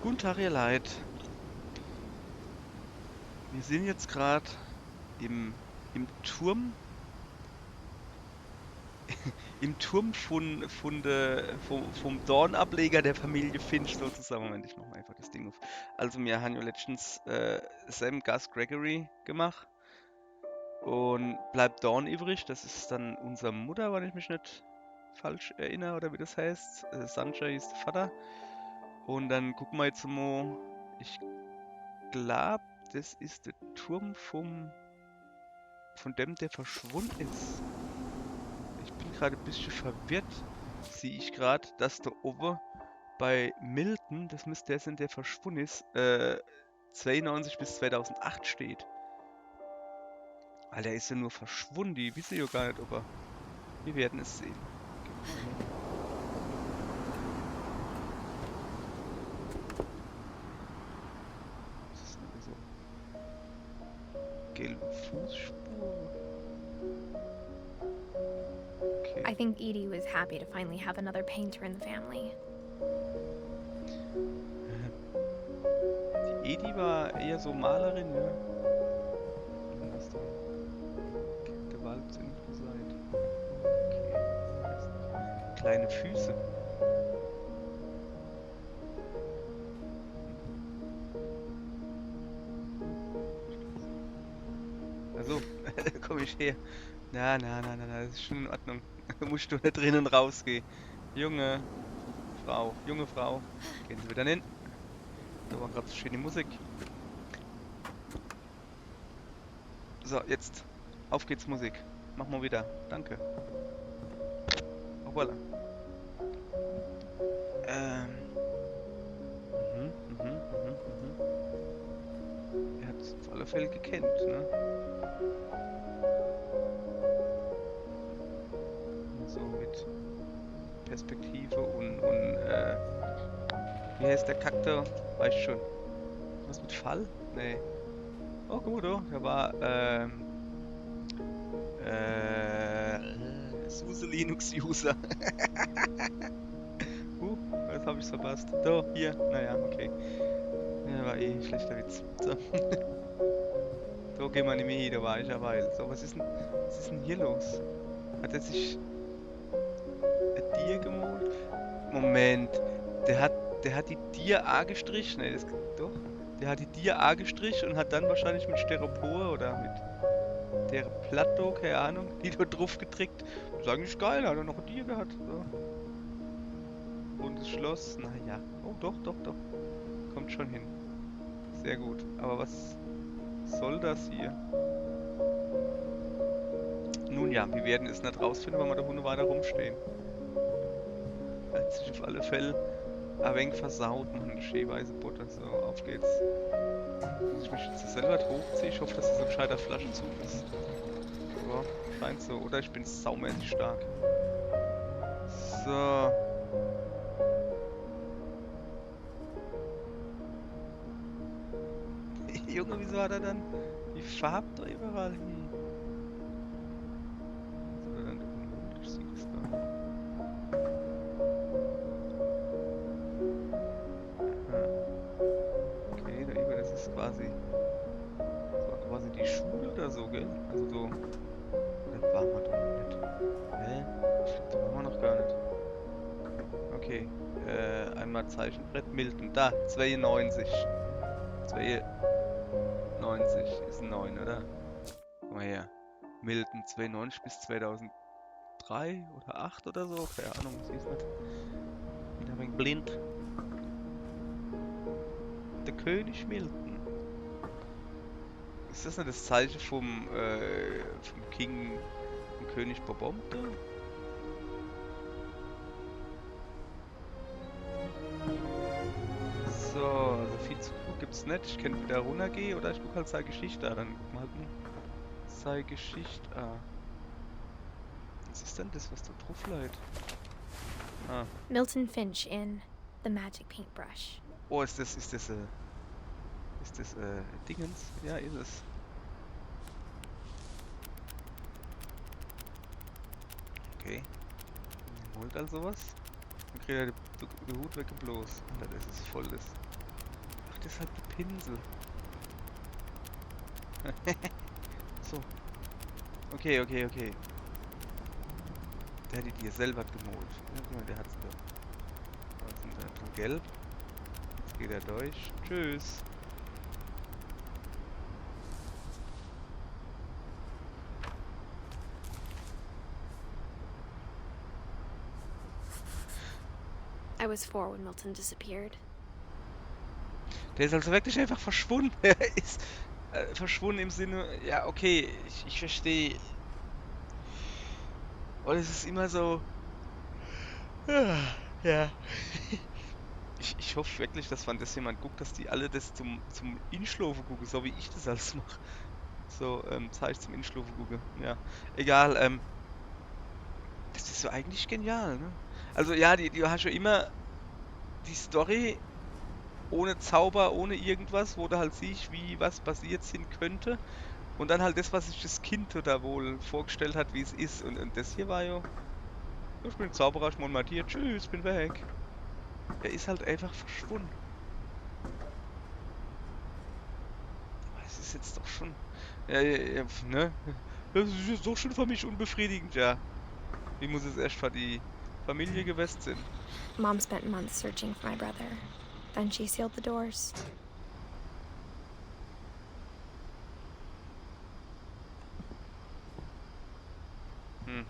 Guten Tag, ihr Leid. Wir sind jetzt gerade im Turm, im Turm vom Dornableger der Familie Finch sozusagen. Moment, ich mach mal einfach das Ding auf. Also, wir haben ja letztens Sam Gus Gregory gemacht und bleibt Dorn übrig. Das ist dann unsere Mutter, wenn ich mich nicht falsch erinnere, oder wie das heißt. Sanjay ist der Vater. Und dann gucken wir jetzt mal. Ich glaube, das ist der Turm von dem, der verschwunden ist. Ich bin gerade ein bisschen verwirrt. Sehe ich gerade, dass da oben bei Milton, das müsste der sein, der verschwunden ist, 92 bis 2008 steht. Weil der ist ja nur verschwunden, die wissen ja gar nicht, ob er. Wir werden es sehen. Gehen wir mal hin. Was ist denn da so? Gelbe Fußspur. Okay. I think Edie was happy to finally have another painter in the family. Die Edi war eher so Malerin, ja. Und was da? Gewalt sind Seite. Okay. Kleine Füße. Also, da komme ich her. Na, das ist schon in Ordnung. Da musst du nicht drinnen rausgehen. Junge junge Frau. Gehen Sie wieder hin. Da war gerade so schöne Musik. So, jetzt. Auf geht's Musik. Mach mal wieder. Danke. Hoppala. Ähm. Mhm. Er hat es auf alle Fälle gekannt, ne? So mit Perspektive und wie heißt der Kaktor? Weißt schon. Was mit Fall? Nee. Oh gut, oh. Der war, SUSE Linux User. Jetzt habe ich's verpasst. Da, hier. Naja, okay. Ja, war eh ein schlechter Witz. So. Da gehen wir nicht mehr hin, da war ich ja weil. So, was ist denn hier los? Hat er sich ein Tier gemalt? Moment, der hat, der hat die Tier A gestrichen. Nee, doch. Der hat die Tier A gestrichen und hat dann wahrscheinlich mit Styropor oder mit der Plateau, keine Ahnung, die da drauf getrickt. Das ist eigentlich geil, hat er noch ein Tier gehabt. So. Rundes Schloss, naja. Oh, doch. Kommt schon hin. Sehr gut. Aber was soll das hier? Nun ja, wir werden es nicht rausfinden, weil wir da Hunde weiter rumstehen. Hat sich auf alle Fälle ein wenig versaut, man. Schneeweiße Butter. So, auf geht's. Muss ich mich jetzt selber hochziehen? Ich hoffe, dass es ein gescheiter Flaschenzug ist. Ja, scheint so. Oder ich bin saumäßig stark. So. Junge, wieso hat er dann die Farben da überall hin? Was hat er dann da unten? Ich sehe das gar nicht. Okay, da über, das ist quasi. Das war quasi die Schule oder so, gell? Also so. Das waren wir doch noch nicht. Hä? Ich glaube, da waren wir noch gar nicht. Okay. Einmal Zeichenbrett Milton. Da, 92. 92 ist ein 9, oder? Guck mal her. Milton 92 bis 2003 oder 8 oder so. Keine Ahnung, ich seh's nicht. Bin ein wenig blind. Der König Milton. Ist das nicht das Zeichen vom King, vom König Bourbon da? So, also viel zu gut gibt's nicht. Ich kann wieder runtergehen oder ich gucke halt seine Geschichte an. Dann guck mal halt seine Geschichte an. Was ist denn das, was da drauf liegt? Ah. Milton Finch in The Magic Paintbrush. Oh, ist das, Dingens? Ja, ist es. Okay. Holt also was. Dann kriegt er den Hut weggeblost. Alter, das ist voll das. deshalb die Pinsel. So. Okay, okay, okay. Der hat die dir selber gemalt. Ja, guck mal, der hat's doch. Was ist denn da? So gelb. Jetzt geht er durch. Tschüss. I was 4 when Milton disappeared. Der ist also wirklich einfach verschwunden. Er ist verschwunden im Sinne, ja, okay, ich verstehe. Und es ist immer so, ja. Ich hoffe wirklich, dass wenn das jemand guckt, dass die alle das zum Inschlafen gucken, so wie ich das alles mache. So, Zeichen zum Inschlafen gucken. Ja, egal, das ist so eigentlich genial, ne? Also ja, du hast ja immer die Story ohne Zauber, ohne irgendwas, wo du halt siehst, wie was passiert sein könnte. Und dann halt das, was sich das Kind da wohl vorgestellt hat, wie es ist. Und das hier war ja, ich bin Zauberer, ich mal dir, tschüss, bin weg. Er ist halt einfach verschwunden. Aber es ist jetzt doch schon, ja, ja, ja, ne? Das ist jetzt doch schon für mich unbefriedigend, ja. Wie muss es erst für die Familie gewesen sein? Mom spent months searching for my brother. Then she sealed the doors. Hm.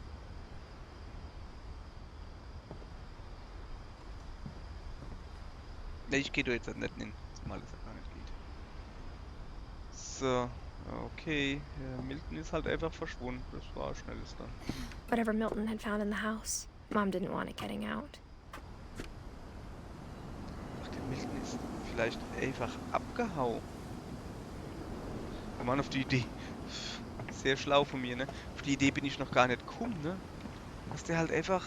Ne, ich gehe da jetzt halt nicht hin, zumal es ja gar nicht geht. So, okay. Ja, Milton ist halt einfach verschwunden. Das war schnelles dann. Whatever Milton had found in the house, Mom didn't want it getting out. Ach, der Milton ist vielleicht einfach abgehauen. Oh Mann, auf die Idee. Sehr schlau von mir, ne? Auf die Idee bin ich noch gar nicht gekommen, ne? Dass der halt einfach,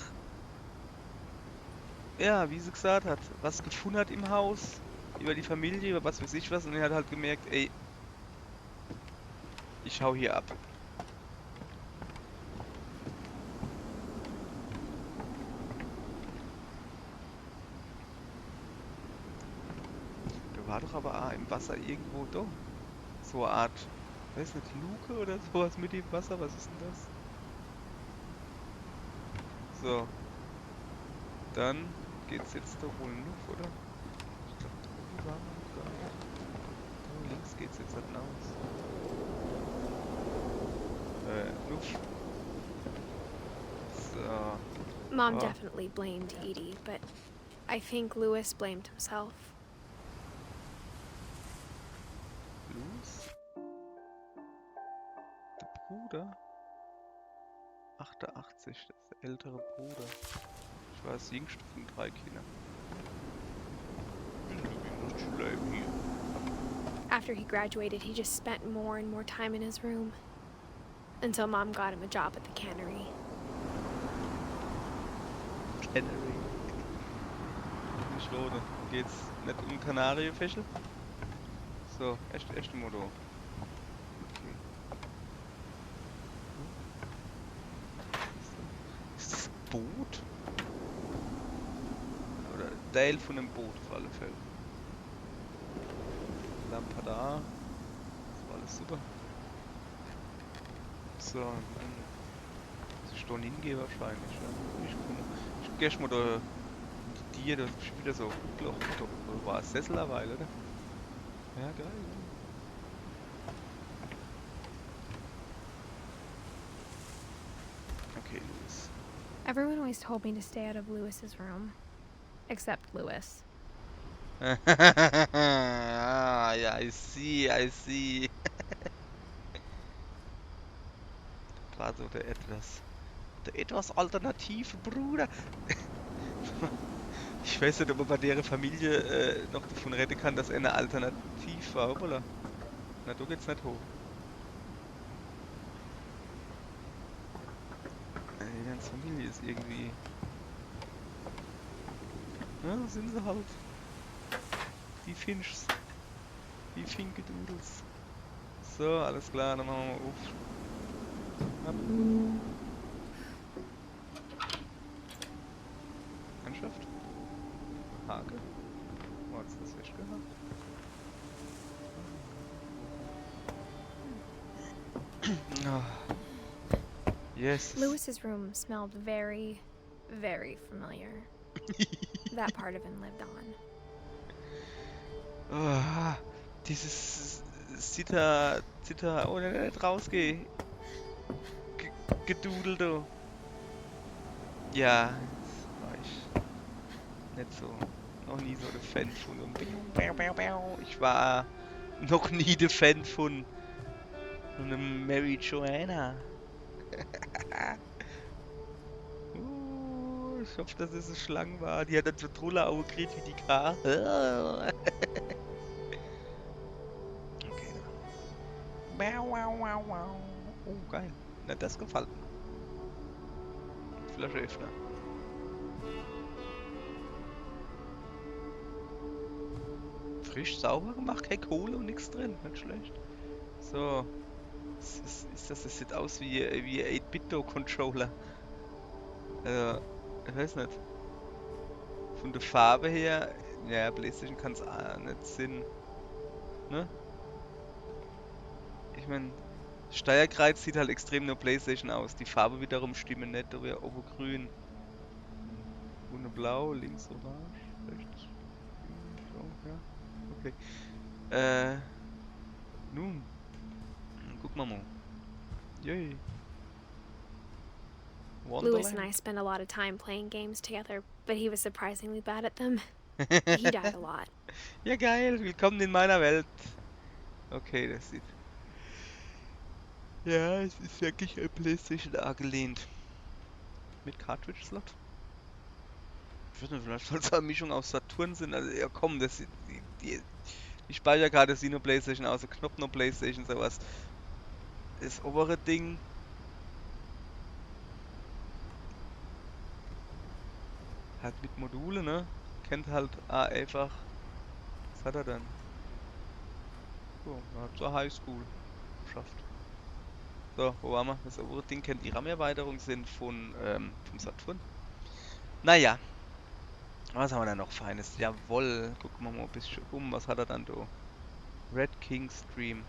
ja, wie sie gesagt hat, was gefunden hat im Haus, über die Familie, über was weiß ich was, und er hat halt gemerkt, ey, ich hau hier ab. Da war doch aber auch im Wasser irgendwo doch so eine Art, weiß nicht, Luke oder sowas mit dem Wasser, was ist denn das? So, dann geht's jetzt da wohl noch, oder? Ich glaube, da oben waren wir noch gar nicht. Da links geht's jetzt halt raus. Nuff. So. Mom Oh. definitely blamed Edie, but I think Lewis blamed himself. Louis? Der Bruder? 88, das ist der ältere Bruder. Ich war das jüngste von 3 Kindern. After he graduated, he just spent more and more time in his room. Until Mom got him a job at the cannery. Canary. Nicht lohne. Geht's nicht um Kanarienfischel? So, echt Motto. Okay. Ist das ein Boot? Oder ein Teil von einem Boot auf alle Fälle. Lampe da. Das war alles super. So, dann muss ich da hingehen wahrscheinlich. Ja. Ich geh mal da die Tier, das ist wieder so Loch. Da war ein Sessel eine Weile, oder? Ja, geil. Okay, Louis. Everyone always told me to stay out of Lewis's room. Except Lewis. Ah, ja, I see, I see. War so der etwas alternative Bruder. Ich weiß nicht, ob man bei der Familie noch davon reden kann, dass er eine Alternativ war. Hoppala. Na, du geht's nicht hoch. Die ganze Familie ist irgendwie... Ja, sind sie halt. Die Finchs. Die Finkedudels. So, alles klar, dann machen wir mal auf. Ab. Mannschaft. Hake. Wo hat's das festgehabt? Yes. Lewis's room smelled very, very familiar. That part of him lived on. Oh, dieses oh, nicht rausgeh. Gedudel, du. Ja, jetzt war ich nicht so, noch nie so der Fan von ich war noch nie der Fan von einem Mary Joanna. Ich hoffe, dass es eine Schlange war. Die hat dann so Trullerauge gekriegt wie die K. Okay, dann. Oh, geil. Na, das gefällt mir. Flasche öffnen. Frisch sauber gemacht, keine Kohle und nichts drin. Nicht schlecht. So. Das sieht aus wie 8-Bit-Do-Controller. Also, ich weiß nicht. Von der Farbe her, ja, PlayStation kann es auch nicht sein. Ne? Ich meine, Steuerkreuz sieht halt extrem nur PlayStation aus. Die Farbe wiederum stimmen nicht, da wäre oben grün. Unten blau, links orange, rechts grün, so, ja. Okay. Nun, gucken wir mal. Yay. Lewis and I Wonderland. spent a lot of time playing games together, but he was surprisingly bad at them. He died a lot. Ja, geil, willkommen in meiner Welt. Okay, das sieht. Ja, es ist wirklich ein PlayStation angelehnt. Mit Cartridge-Slot? Ich weiß nicht, vielleicht soll es eine Mischung aus Saturn sein. Also, ja komm, die Speicherkarte sieht nur PlayStation aus, der Knopf nur PlayStation, sowas. Das obere Ding. Halt mit Module, ne? Kennt halt einfach. Was hat er denn? So, er hat zur Highschool geschafft. So, wo waren wir? Das obere Ding kennt die RAM-Erweiterung sind vom Saturn. Naja, was haben wir da noch Feines? Jawohl, gucken wir mal ein bisschen was hat er dann da? Red King Stream.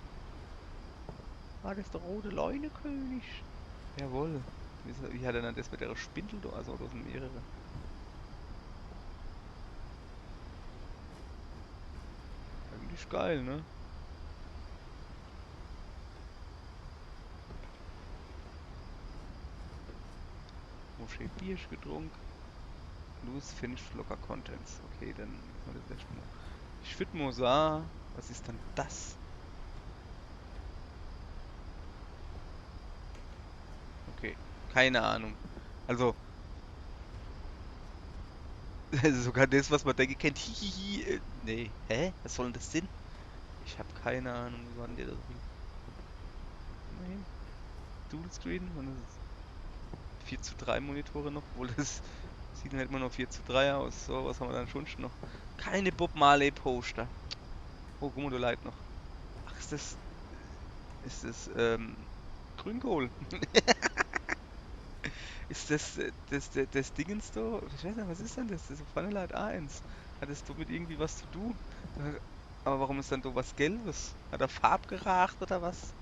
Ah, das ist der rote Leunekönig. Jawohl. Wie hat er dann das mit der Spindel da? Also, das sind mehrere. Eigentlich geil, ne? Moschee Biersch getrunken. Loose Finished Locker Contents. Okay, dann müssen wir das erstmal. Ich würde mal sagen, was ist dann das? Okay, keine Ahnung. Also, sogar das, was man denkt, kennt. Hihihi. Nee, hä? Was soll denn das sein? Ich habe keine Ahnung, wann der das bringt. Nein. Dual Screen und das ist 4:3 Monitore noch, obwohl das sieht dann halt immer noch 4:3 aus. So, was haben wir dann schon noch? Keine Bob Marley Poster. Oh, guck mal, du Leid noch. Ach, ist das, Grünkohl? Ist das Dingens da? Ich weiß nicht, was ist denn das? Das ist Vanillite A1. Hat das damit irgendwie was zu tun? Aber warum ist dann da was Gelbes? Hat er Farb geracht oder was?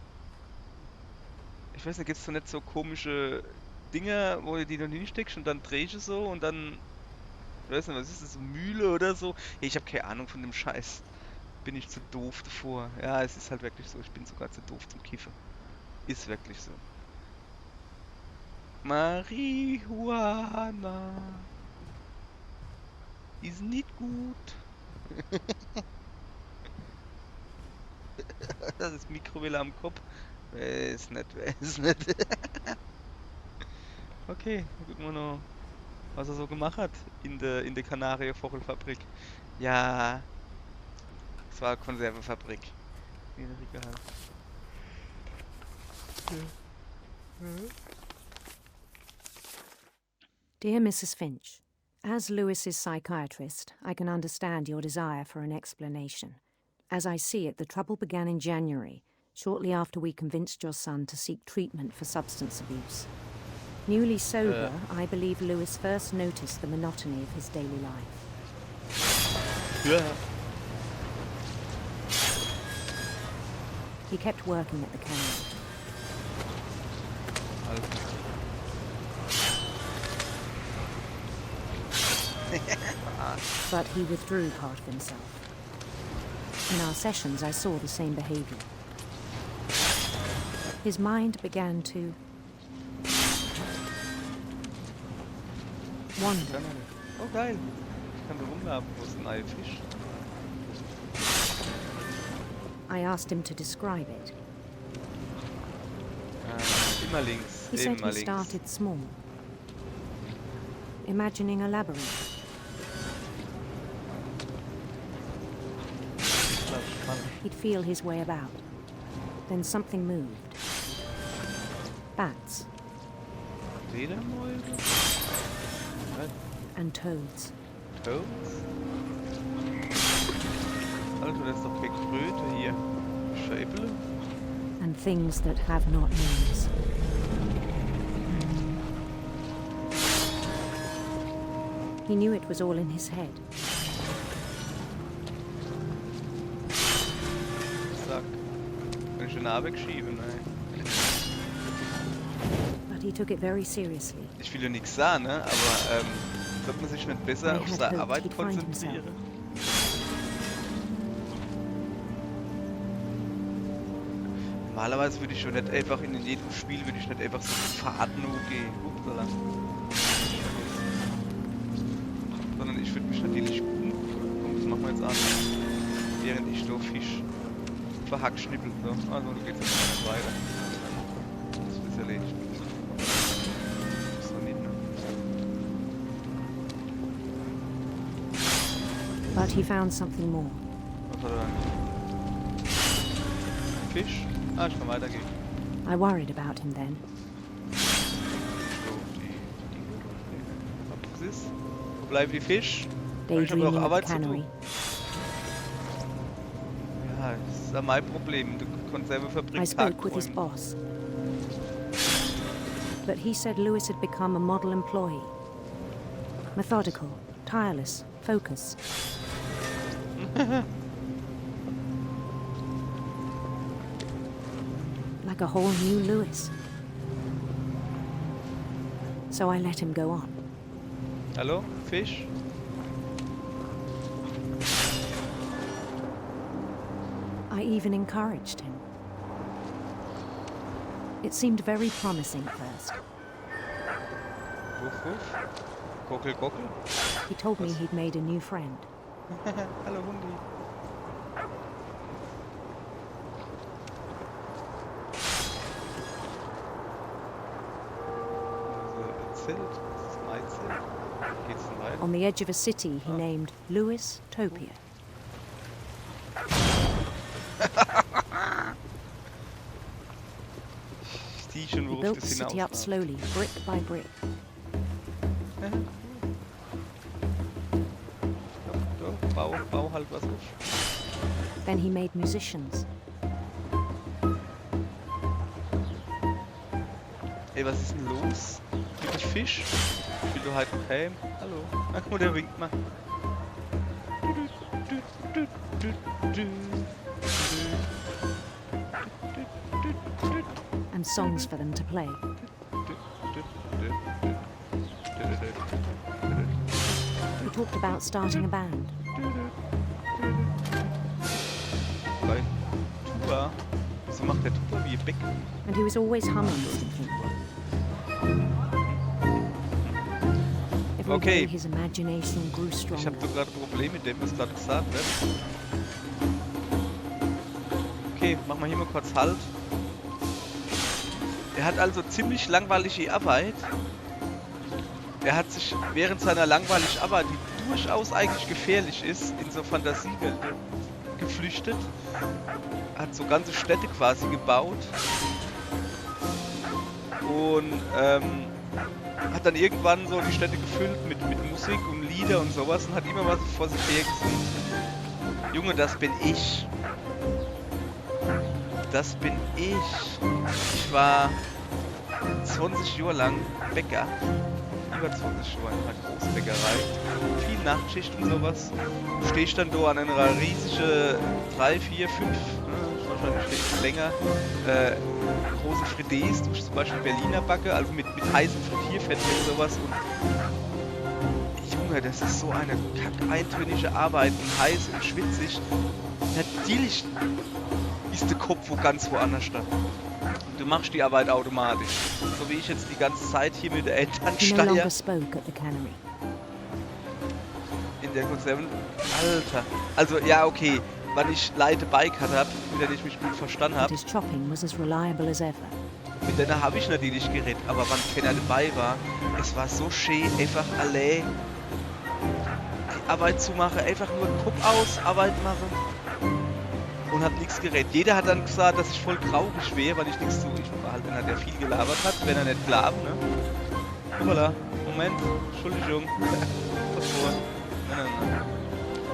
Ich weiß nicht, gibt's da nicht so komische Dinger, wo du die dann hinsteckst und dann drehst du so und dann, ich weiß nicht, was ist das, so Mühle oder so? Ich habe keine Ahnung von dem Scheiß. Bin ich zu doof davor. Ja, es ist halt wirklich so, ich bin sogar zu doof zum Kiffen. Ist wirklich so. Marihuana ist nicht gut. Das ist Mikrowelle am Kopf. Ist nicht, ist nicht. Okay, dann gucken wir noch, was er so gemacht hat in der Kanarienvogelfabrik. Ja, es war eine Konservenfabrik. In der Regal. Dear Mrs. Finch, as Lewis's psychiatrist, I can understand your desire for an explanation. As I see it, the trouble began in January, shortly after we convinced your son to seek treatment for substance abuse. Newly sober, I believe Lewis first noticed the monotony of his daily life. Ja. He kept working at the cannery. Also, But he withdrew part of himself. In our sessions, I saw the same behavior. His mind began to wander. Oh geil. Ich kann da rumlaufen. Wo ist ein neuer Fisch? I asked him to describe it. Immer links. He said Immer he links. started small, imagining a labyrinth. Das ist spannend. He'd feel his way about. Then something moved. Bats Fledermäuse? and toads. Toads? Alter, das ist doch keine Kröte hier. Schäble? And things that have not names. He knew it was all in his head. Zack. Kann ich den Arm wegschieben, ey. But he took it very seriously. Ich will ja nichts sagen, ne? Aber sollte man sich nicht besser I auf had seine hoped Arbeit he'd find konzentrieren? Normalerweise würde ich schon nicht einfach in jedem Spiel würde ich nicht einfach so Faden gehen. Upsala. Sondern ich würde mich natürlich gucken. Das machen wir jetzt an. Während ich so Fisch verhackschnippel. So. Also du gehst jetzt nicht weiter. Das ist erledigt. So nicht, ne? But he found something more. Was hat er dann? Fisch? Ah, ich kann weitergehen. I worried about him then. So, was ist? Wo bleiben die Fisch? Ich habe Daydreaming auch at the Arbeit zu cannery. tun. Ja, das ist ja mein Problem. Die Konservefabrik I spoke with his tagträumen. boss. But he said Lewis had become a model employee. Methodical, tireless, focused. Like a whole new Lewis. So I let him go on. Hallo? Fisch? I even encouraged him. It seemed very promising at first. Wuff, wuff. Gockel, gockel. He told me he'd made a new friend. Hallo Hundi. Also, Zelt. Das ist mein Zelt. Geht's denn weiter? On the edge of a city he named Lewis Topia. Ich sehe schon, He worauf built the das city up hinausläuft. slowly, brick by brick. Doch, bau halt was auf. Then he made musicians. Ey, was ist denn los? Gibt es Fisch? Will du halt noch heim? Hallo? Ach, guck mal, der winkt mal. And songs for them to play. He talked about starting a band. Bei Tuba? Wieso macht der Tuba wie Beck? And he was always humming something. Every Okay. day his imagination grew Ich stronger. habe doch gerade ein Problem mit dem, was gerade gesagt wird. Okay, machen wir hier mal kurz Halt. Er hat also ziemlich langweilige Arbeit. Er hat sich während seiner langweiligen Arbeit, die durchaus eigentlich gefährlich ist, in so Fantasiewelten geflüchtet. Hat so ganze Städte quasi gebaut. Und hat dann irgendwann so die Städte gefüllt mit Musik und Lieder und sowas und hat immer was vor sich her gesungen. Junge, das bin ich. Das bin ich. Ich war 20 Jahre lang Bäcker. Über 20 Jahre in einer Großbäckerei. Viel Nachtschicht und sowas. Stehe ich dann da an einer riesigen 3, 4, 5, wahrscheinlich viel länger, große Frites, die ich zum Beispiel Berliner backe, also mit heißem Frittierfett und sowas. Und Junge, Junge, das ist so eine kackeintönige Arbeit und heiß und schwitzig. Natürlich ist der Kopf wo ganz woanders da. Du machst die Arbeit automatisch. So wie ich jetzt die ganze Zeit hier mit der He no Elternsteuer longer spoke at the cannery. in der Konserven. Alter. Also, ja, okay. Wann ich Leute beigehabt habe, mit denen ich mich gut verstanden But habe, his chopping was as reliable as ever. mit denen habe ich natürlich geredet. Aber wann keiner dabei war, es war so schön, einfach allein die Arbeit zu machen. Einfach nur Kopf aus, Arbeit machen. Und hab nichts geredet. Jeder hat dann gesagt, dass ich voll traurig wäre, weil ich nichts zu. Ich war halt einer, der viel gelabert hat, wenn er nicht glaubt, ne? Hoppala. Moment. Entschuldigung. Davor. Nein.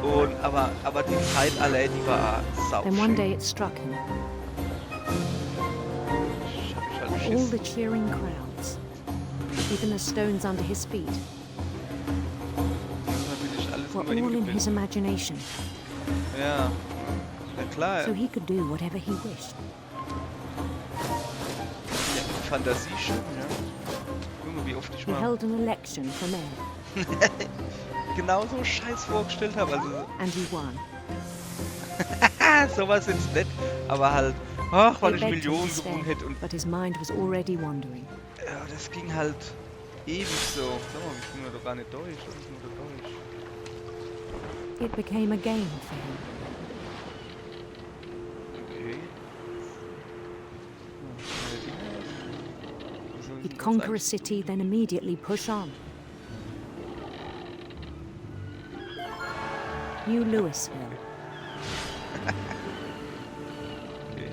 Und, aber die Zeit allein, die war sau. Then one day it struck him. Ich hab halt All Schiss. the cheering crowds, even the stones under his feet, Das ist natürlich alles were nur ihm all in gebildet. his imagination, Ja. Ja klar. so he could do whatever he wished. Ja, Fantasie schon, ja. Junge, wie oft ich He mal held an election for mayor, genauso Scheiß vorgestellt habe. Also and he won. sowas jetzt nicht, aber halt, ach, weil They ich begged him to Millionen stay, gewonnen hätte und but his mind was already wandering. ja, das ging halt ewig so. Sag mal, wir sind ja doch gar nicht durch. Was ist denn da durch? It became a game for him. Okay. He'd conquer a city, then immediately push on. New Louisville, Okay.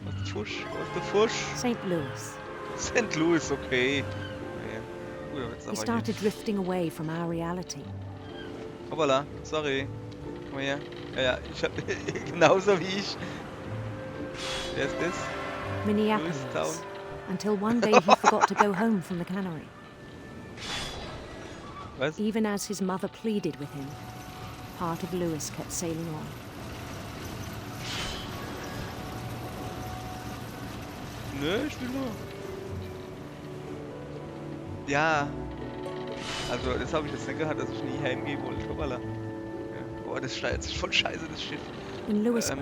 Was ist der Fusch? Was ist der Fusch? St. Louis. St. Louis, okay. Okay. Gut, aber jetzt He aber started drifting away from our reality. hier. Hoppala, sorry. Komm mal her. Ja, ich hab genauso wie ich. Wer ist das? Minneapolis, Lewistown. until one day he forgot to go home from the cannery. Was? Even as his mother pleaded with him, part of Lewis kept sailing on. Nö, ich will nur. Ja. Also, das habe ich jetzt nicht gehabt, dass ich nie heimgehen wollte. Hoppala. Ja. Boah, das steuert sich voll scheiße, das Schiff. In Louisburg,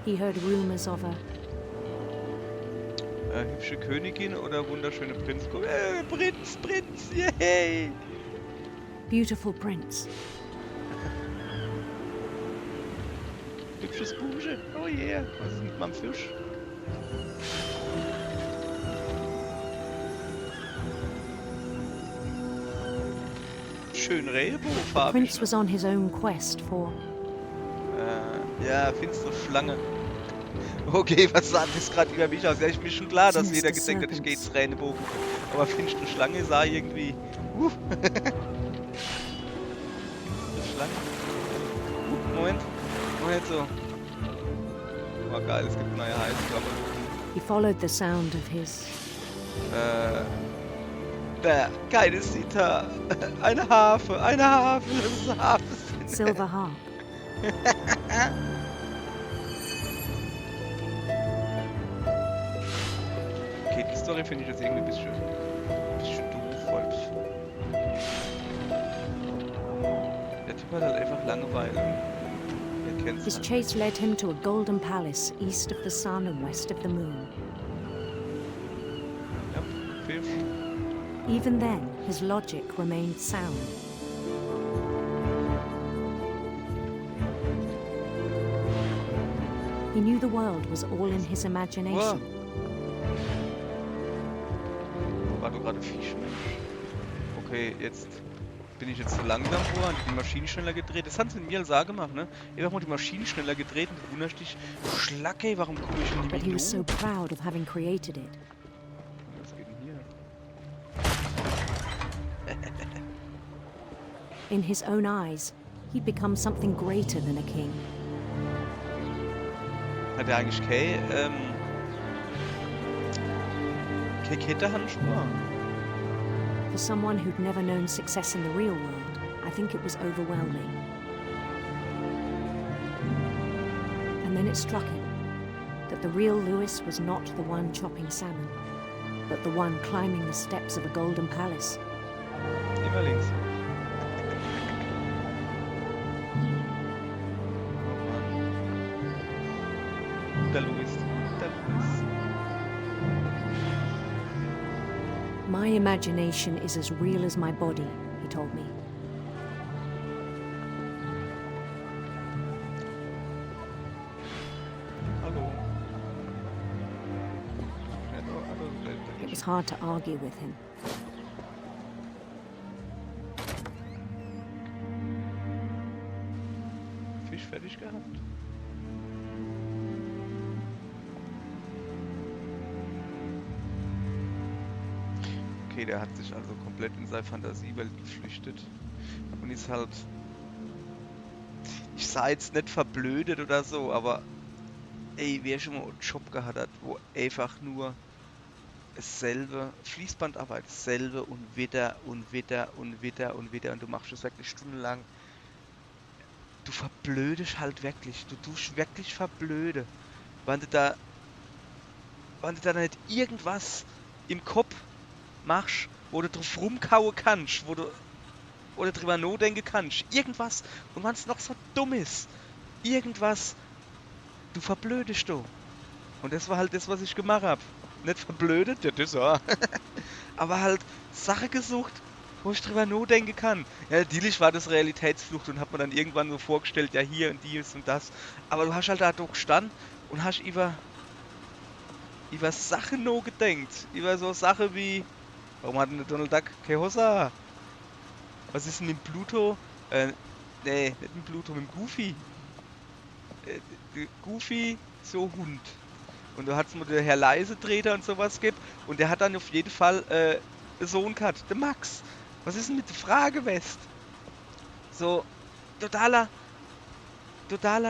he heard rumors of a Hübsche Königin oder wunderschöne Prinz. Prinz, yay! beautiful prince. Hübsches Buche. Oh yeah. Was ist mit meinem Fisch? Schön The Regenbogenfarbig. prince was on his own quest for Ja, finstere Schlange. Okay, was sagt das gerade über mich aus? Ja, ich bin schon klar, dass Sinister jeder gedacht hat, ich gehe serpents. ins Regenbogen. Aber finstere Schlange sah irgendwie. Finstere Schlange. Moment. Moment so. Oh geil, es gibt neue Heißklappe. he followed the sound of his Da, keine Sita. Eine Harfe, lass es Harfe sein. silver harp. Okay, die Story finde ich jetzt irgendwie ein bisschen doof, weil der Typ hat halt einfach Langeweile. Er kennt's His halt. chase led him to a golden palace east of the sun and west of the moon. Ja, Fisch. Even then, his logic remained sound. He knew the world was all in his Wow. imagination. War du gerade Fischmensch? Okay, jetzt bin ich jetzt zu langsam vor, und die Maschinen schneller gedreht. Das haben sie mir als auch gemacht, ne? Einfach mal die Maschinen schneller gedreht und du wunderst dich, Schlacke, warum gucke ich in die But he was so Million? proud of having created it. Was geht denn hier? In his own eyes, he'd become something greater than a king. Hat er eigentlich keine Kettenhandschuhe? For someone who'd never known success in the real world, I think it was overwhelming. And then it struck him that the real Lewis was not the one chopping salmon, but the one climbing the steps of a golden palace. Immer links. der Louis. Der Louis. My imagination is as real as my body, he told me. Hallo. Hallo, It was hard to argue with him. Fisch fertig gehabt. Okay, der hat sich also komplett in seine Fantasiewelt geflüchtet und ist halt, ich sah jetzt nicht verblödet oder so, aber ey, wer schon mal einen Job gehabt hat, wo einfach nur dasselbe, Fließbandarbeit, dasselbe und wieder und wieder und wieder und wieder und du machst das wirklich stundenlang, du verblödest halt wirklich, du tust wirklich verblöde, wenn du da nicht irgendwas im Kopf machst, wo du drauf rumkauen kannst, wo du oder drüber nachdenken kannst, irgendwas, und wenn es noch so dumm ist, irgendwas, du verblödest du. Und das war halt das, was ich gemacht habe. Nicht verblödet, ja das auch. Aber halt Sache gesucht, wo ich drüber nachdenken kann. Ja, natürlich war das Realitätsflucht und hat mir dann irgendwann so vorgestellt, ja hier und dies und das. Aber du hast halt da doch gestanden und hast über Sachen nachgedenkt. Über so Sachen wie, warum hat denn der Donald Duck keine Hose? Was ist denn mit dem Pluto? Nee, nicht mit dem Pluto, mit dem Goofy. Goofy, so Hund. Und da hat's mir der Herr Leisetreter und sowas gibt. Und der hat dann auf jeden Fall einen Sohn gehabt, der Max. Was ist denn mit der Fragewest? So, totaler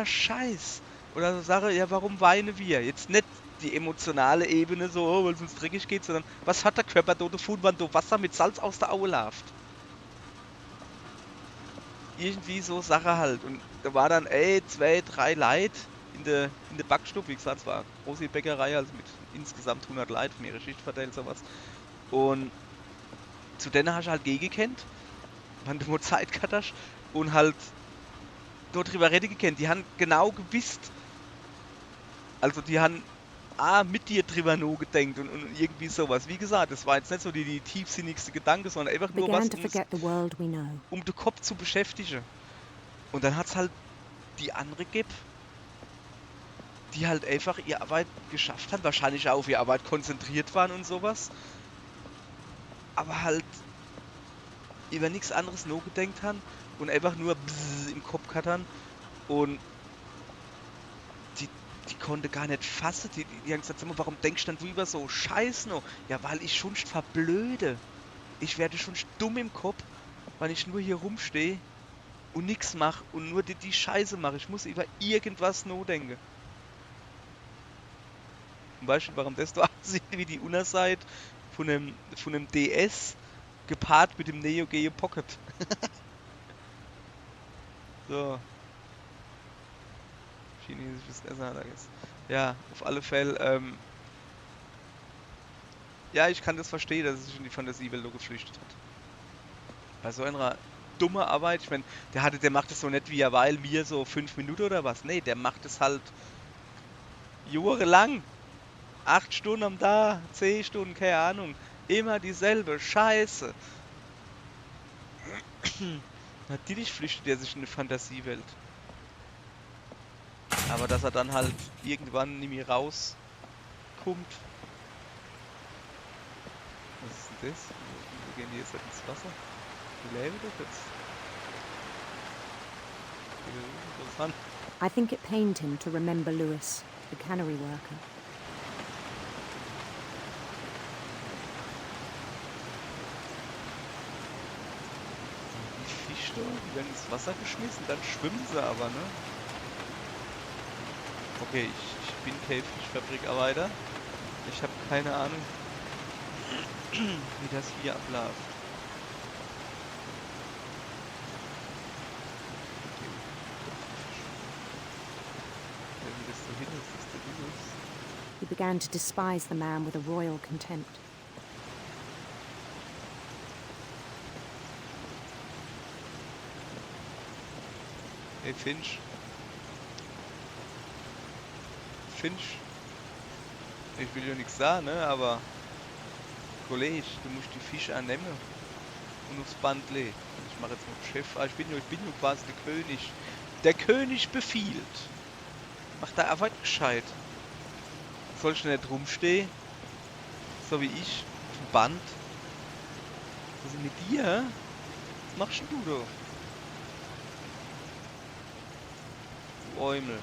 Scheiß. Oder so Sache, ja, warum weinen wir? Jetzt nicht die emotionale Ebene, so, oh, weil es uns dreckig geht, sondern was hat der Körper da davon, wenn du Wasser mit Salz aus der Aue läuft? Irgendwie so Sache halt. Und da war dann, ey, 2, 3 Leute in der Backstube, wie gesagt, es war eine große Bäckerei, also mit insgesamt 100 Leuten, mehrere Schicht verteilt, sowas. Und zu denen hast du halt gekannt, wenn du mal Zeit gehabt hast, und halt dort drüber reden gekannt. Die haben genau gewusst, also die haben mit dir drüber nachgedacht und irgendwie sowas. Wie gesagt, das war jetzt nicht so die tiefsinnigste Gedanke, sondern einfach nur was, Began to forget the world we know. um den Kopf zu beschäftigen. Und dann hat's halt die andere gibt, die halt einfach ihre Arbeit geschafft hat, wahrscheinlich auch auf ihre Arbeit konzentriert waren und sowas, aber halt über nichts anderes nachgedacht haben und einfach nur im Kopf kattern, und die konnte gar nicht fassen, die haben gesagt, sag mal, warum denkst du dann drüber so Scheiß noch? Ja, weil ich schon verblöde. Ich werde schon dumm im Kopf, weil ich nur hier rumstehe und nichts mache und nur die Scheiße mache. Ich muss über irgendwas nachdenken. Zum Beispiel, warum das so aussieht wie die Unterseite von einem DS gepaart mit dem Neo Geo Pocket. So. Chinesisches Essen hat er jetzt. Ja, auf alle Fälle, ja, ich kann das verstehen, dass er sich in die Fantasiewelt geflüchtet hat. Bei so einer dumme Arbeit, ich meine, der macht es so nicht wie er, weil mir so 5 Minuten oder was. Nee, der macht es halt jahrelang. 8 Stunden am Tag, 10 Stunden, keine Ahnung. Immer dieselbe Scheiße. Natürlich flüchtet er sich in eine Fantasiewelt. Aber dass er dann halt irgendwann nicht mehr rauskommt. Was ist denn das? Wir gehen die jetzt halt ins Wasser. Wie leben das jetzt? Interessant. I think it pained him to remember Lewis, the cannery worker. Die Fische, die werden ins Wasser geschmissen, dann schwimmen sie aber, ne? Okay, ich bin kein Fischfabrikarbeiter. Ich habe keine Ahnung, wie das hier abläuft. Wie das so hin ist, dass der dieses. He began to despise the man with a royal contempt. Hey Finch. Finch. Ich will ja nichts sagen, ne? Aber Kollege, du musst die Fische annehmen und aufs Band legen. Ich mache jetzt mal Chef. Ich bin nur quasi der König. Der König befiehlt. Macht da einfach gescheit. Soll ich nicht rumstehen? So wie ich. Auf dem Band. Was ist mit dir? Was machst denn du da? Du Eumel.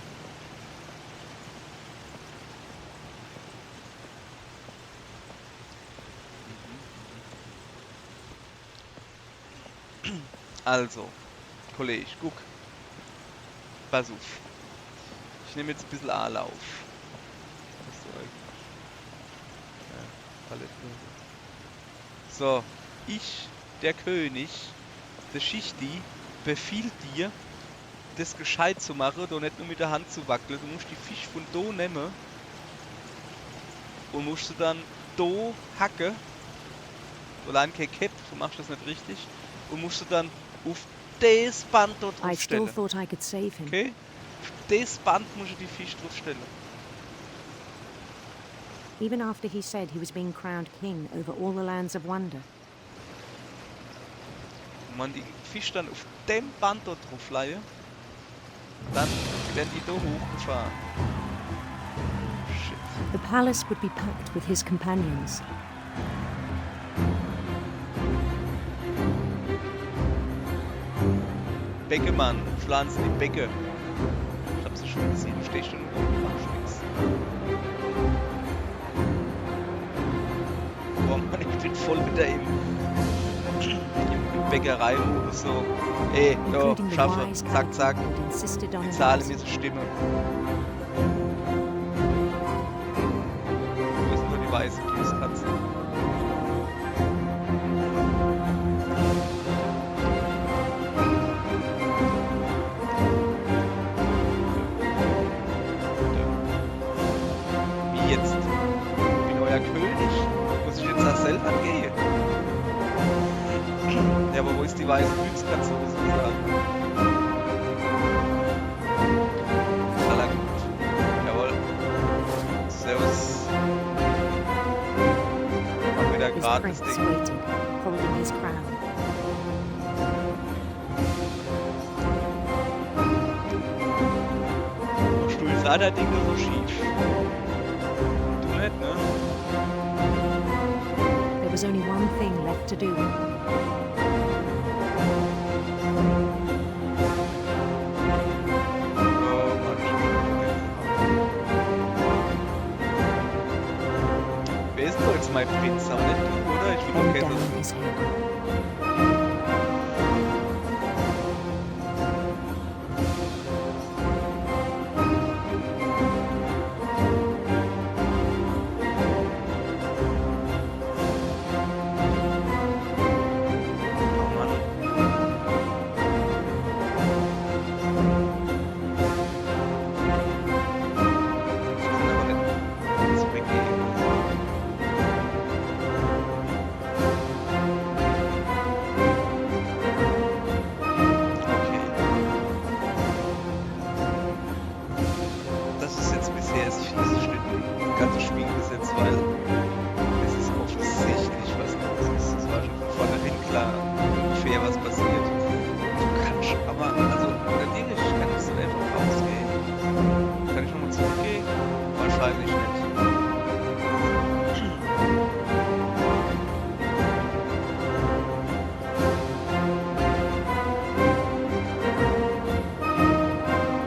Also, Kollege, guck. Pass auf. Ich nehme jetzt ein bisschen Anlauf. Was ist das eigentlich? Ja, Palette. So, ich, der König, der Schichti, befiehlt dir, das gescheit zu machen, da nicht nur mit der Hand zu wackeln. Du musst die Fisch von da nehmen und musst sie dann da hacken. Allein kein Cap, du machst das nicht richtig. Und musst du dann auf das Band dort I still draufstellen. thought I could save him. Okay? Auf das Band musst du die Fisch draufstellen. Even after he said he was being crowned king over all the lands of wonder. Und man die Fisch dann auf dem Band dort drauf leihe, dann werden die da hochgefahren. Shit. The palace would be packed with his companions. Becke, Mann. Pflanzen die Becke. Ich hab sie schon gesehen. Du stehst schon oben, machst nix. Boah, Mann, ich bin voll wieder im Bäckerei-Modus so. Ey, da, Including the schaffe. wise Zack, zack. Caliban who'd insisted on Die his Zahle answer. mir so Stimme. Wo ist nur die weiße Kieskatze? Wie jetzt? Ich bin euer König. Muss ich jetzt das selber angehen? Ja, aber wo ist die weiße Kieskatze? Muss ich sagen. Aller gut. Jawohl. Servus. Mach wieder His gratis prince Ding. waited, holding his crown. Machst du jetzt auch das Ding nur so schief? Du nicht, ne? There was only one thing left to do. Oh Mann. Wer ist denn jetzt mein Prinz? Aber nicht du, oder? Ich will doch Bent keine. down his head. Oh Mann. Ich kann aber nicht so weggehen. Okay. Das ist jetzt bisher das fiese Schnitt im ganzen Spiel bis jetzt, weil es ist offensichtlich was los ist. Es war schon von vornherein klar, ungefähr was passiert. Du kannst aber, also natürlich kann ich so einfach rausgehen. Kann ich nochmal zurückgehen? Wahrscheinlich nicht.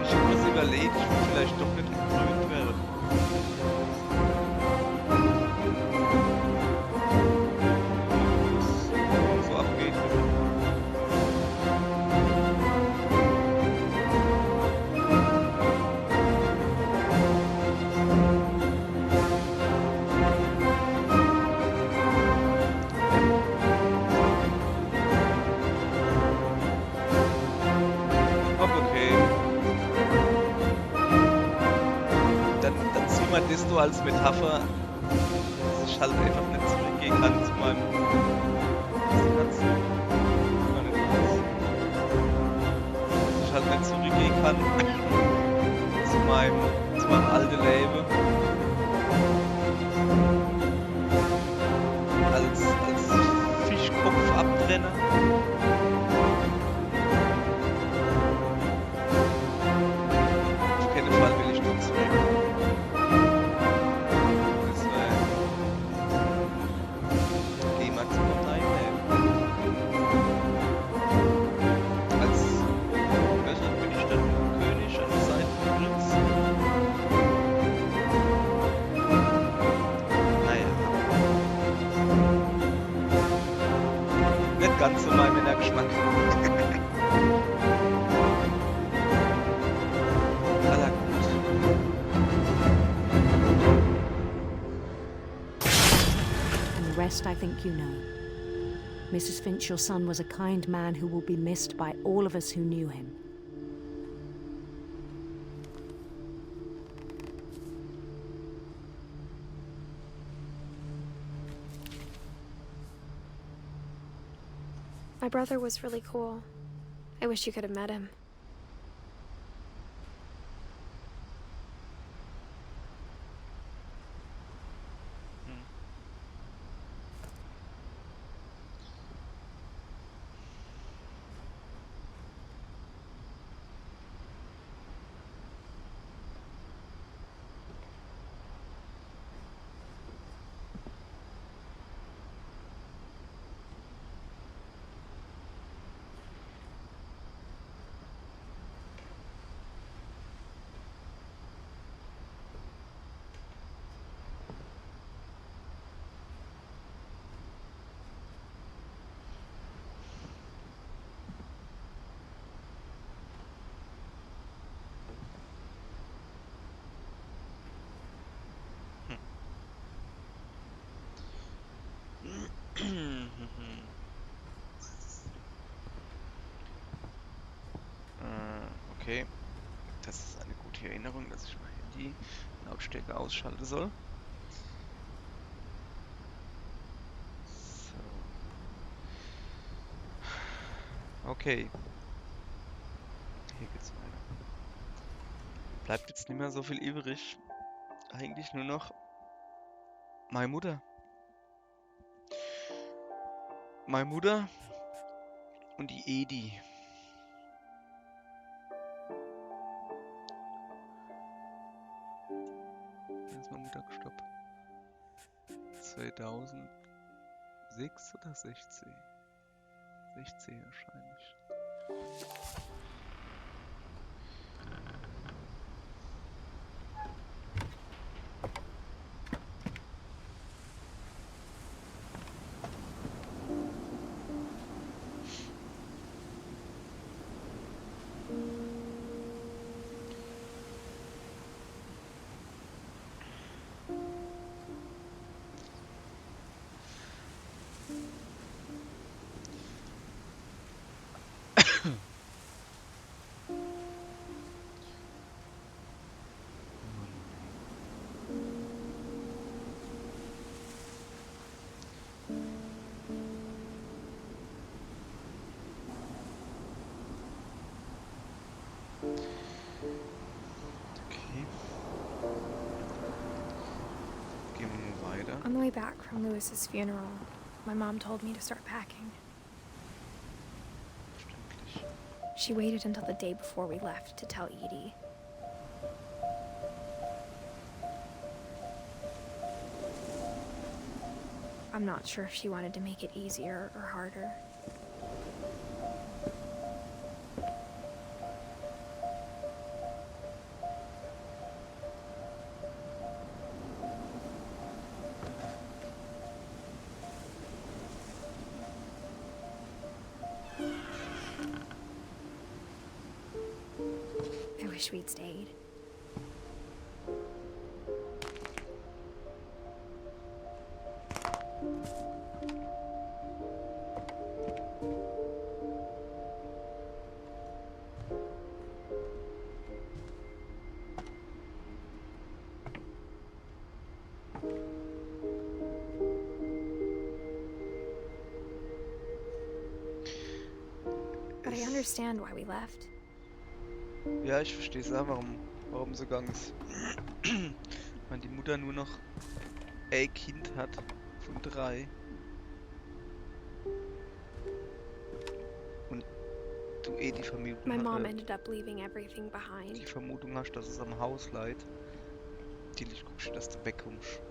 Ich habe mir überlegt, ich will vielleicht doch nicht gekrönt werden. So abgeht. Okay. Dann ziehen wir das so als Metapher, dass ich halt einfach nicht zurückgehen kann zu meinem. Dass ich halt nicht zurückgehen kann zu meinem alten Leben. Als Fischkopfabtrenner. Auf keinen Fall will ich dort zurück. Das wäre G-Maximum 9. Als Böser bin ich dann König an der Seite vom Prinz. Naja. Nicht ganz so mein Männergeschmack. Aller gut. And the rest I think you know. Mrs. Finch, your son was a kind man who will be missed by all of us who knew him. My brother was really cool. I wish you could have met him. Okay, das ist eine gute Erinnerung, dass ich mal die Lautstärke ausschalten soll. So. Okay. Hier geht's weiter. Bleibt jetzt nicht mehr so viel übrig. Eigentlich nur noch meine Mutter. Meine Mutter und die Edi. Wann ist meine Mutter gestorben? 2006 oder 16? 16 wahrscheinlich. Okay. Gehen wir mal weiter. On the way back from Lewis's funeral, my mom told me to start packing. Verständlich. She waited until the day before we left to tell Edie. I'm not sure if she wanted to make it easier or harder. I wish we'd stayed. But I understand why we left. Ja, ich verstehe es auch, warum warum so gegangen ist. Wenn die Mutter nur noch ein Kind hat von 3. Und du die Vermutung, My mom ended up leaving everything behind. die Vermutung hast, dass es am Haus liegt. Natürlich guckst du, dass du wegkommst.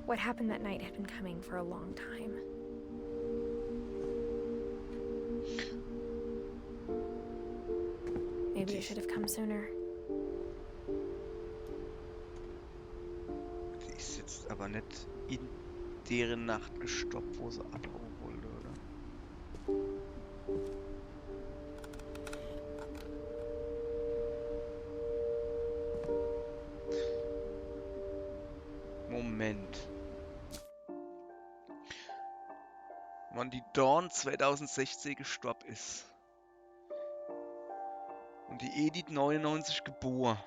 What happened that night had been coming for a long time. Maybe it should have come sooner. Die ist jetzt aber nicht in deren Nacht gestoppt, wo sie abhauen wollte, oder? Moment. Wann die Dawn 2016 gestorben ist. Und die Edith 99 geboren.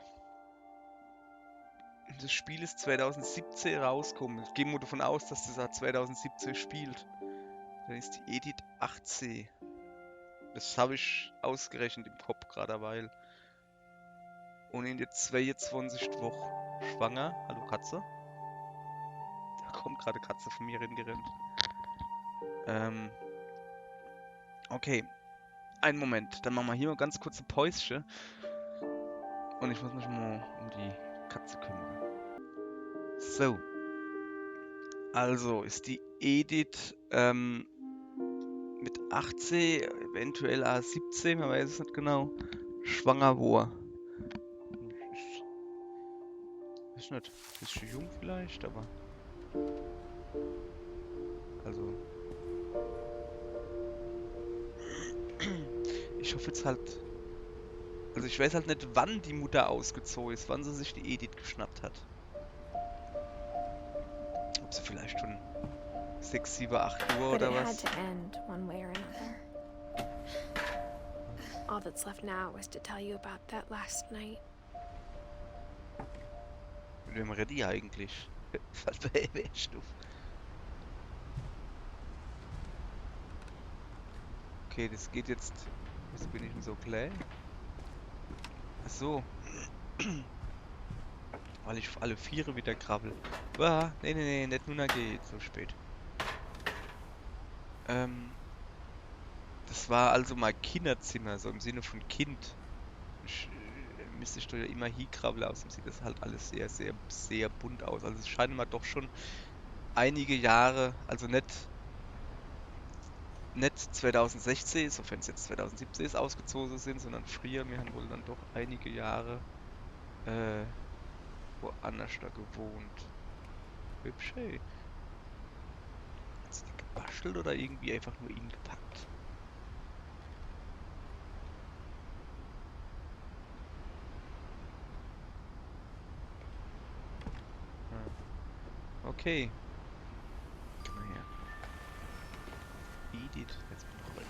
Und das Spiel ist 2017 rausgekommen. Ich gehe mal davon aus, dass das auch 2017 spielt. Dann ist die Edith 18. Das habe ich ausgerechnet im Kopf gerade, weil. Und in der 22. Woche schwanger. Hallo Katze. Da kommt gerade Katze von mir hingerannt. Okay. Einen Moment. Dann machen wir hier mal ganz kurze Päuschen. Und ich muss mich mal um die Katze kümmern. So. Also ist die Edith mit 18, eventuell auch 17, man weiß es nicht genau, schwanger war. Ist nicht, ist schon jung vielleicht, aber. Also. Ich hoffe jetzt halt. Also ich weiß halt nicht, wann die Mutter ausgezogen ist, wann sie sich die Edith geschnappt hat. Ob sie vielleicht schon 6, 7, 8 Uhr But oder it had was? to end one way or another. All that's left now is to tell you about that last night. Mit wem rede ich eigentlich? Fällt mir echt auf. Okay, das geht jetzt. Wieso bin ich denn so klein? Ach so. Weil ich auf alle Viere wieder krabbel. Ah, nee, nicht nur geht so spät. Das war also mein Kinderzimmer, so im Sinne von Kind. Müsste ich da ja immer hinkrabbeln, außerdem sieht das halt alles sehr, sehr, sehr bunt aus. Also es scheint mal doch schon einige Jahre, also nicht 2016, sofern es jetzt 2017 ist, ausgezogen sind, sondern früher. Wir haben wohl dann doch einige Jahre woanders da gewohnt. Hübsch, hey. Hat sie die gebastelt oder irgendwie einfach nur ihn gepackt? Okay. Komm mal her. Edith, jetzt bin ich bei dich.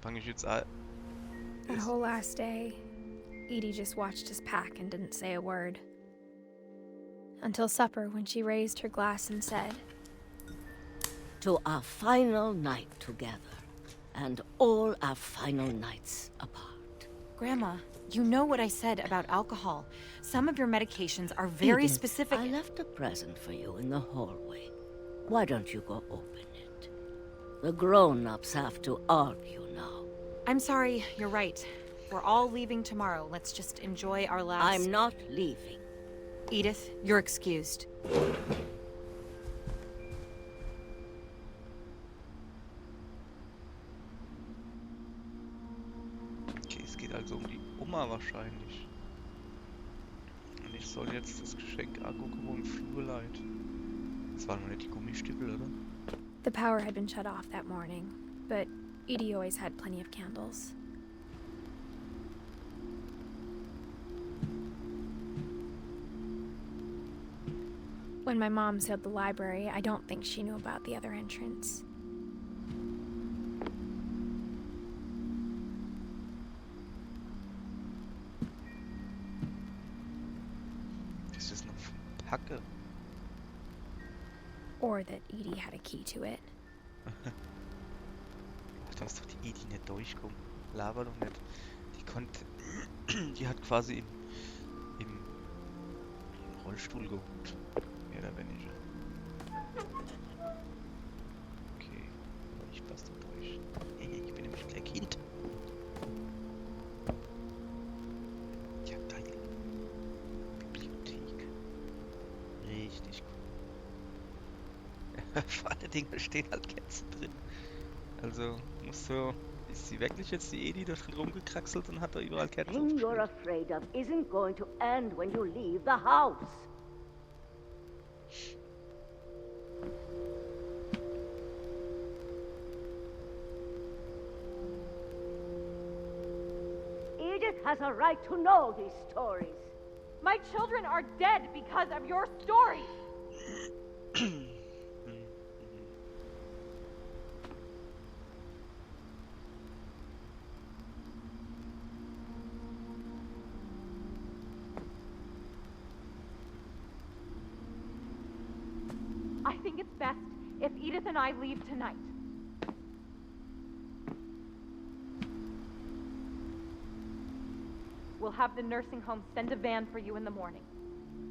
Fange ich jetzt an? That whole last day, Edie just watched us pack and didn't say a word. Until supper, when she raised her glass and said, To our final night together, and all our final nights apart. Grandma, You know what I said about alcohol. Some of your medications are very Edith, specific. I left a present for you in the hallway. Why don't you go open it? The grown-ups have to argue now. I'm sorry, you're right. We're all leaving tomorrow. Let's just enjoy our last... I'm not leaving. Edith, you're excused. Okay, es geht also um die Oma wahrscheinlich. Und ich soll jetzt das Geschenk angucken im Flurlight. Das waren noch nicht die Gummistiefel, oder? The power had been shut off that morning, but Edie always had plenty of candles. When my mom sealed the library, I don't think she knew about the other entrance. Das ist noch Packe. Or that Edie had a key to it. Ach, da ist doch die Edie nicht durchkommen. Laber doch nicht. Die konnte... Die hat quasi im Rollstuhl gehuckt. Mehr oder weniger. Okay. Aber ich passe doch durch. Ich bin nämlich gleich Kind. Ja, geil. Bibliothek. Richtig cool. Vor allen Dingen stehen halt Kätzchen drin. Also, musst du... Ist sie wirklich jetzt die Edie da drin rumgekraxelt und hat da überall Kätzchen The thing you're aufgestellt? afraid of isn't going to end when you leave the house. Edith has a right to know these stories. My children are dead because of your story. I think it's best if Edith and I leave tonight. We'll have the nursing home send a van for you in the morning,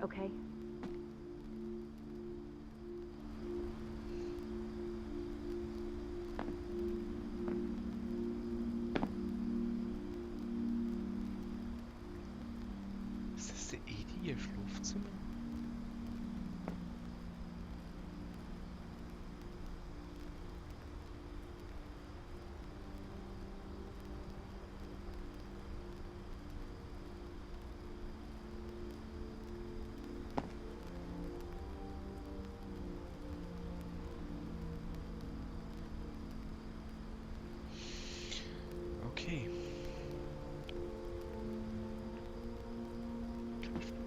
okay? Ist das der Edie, ihr Schlafzimmer? Okay.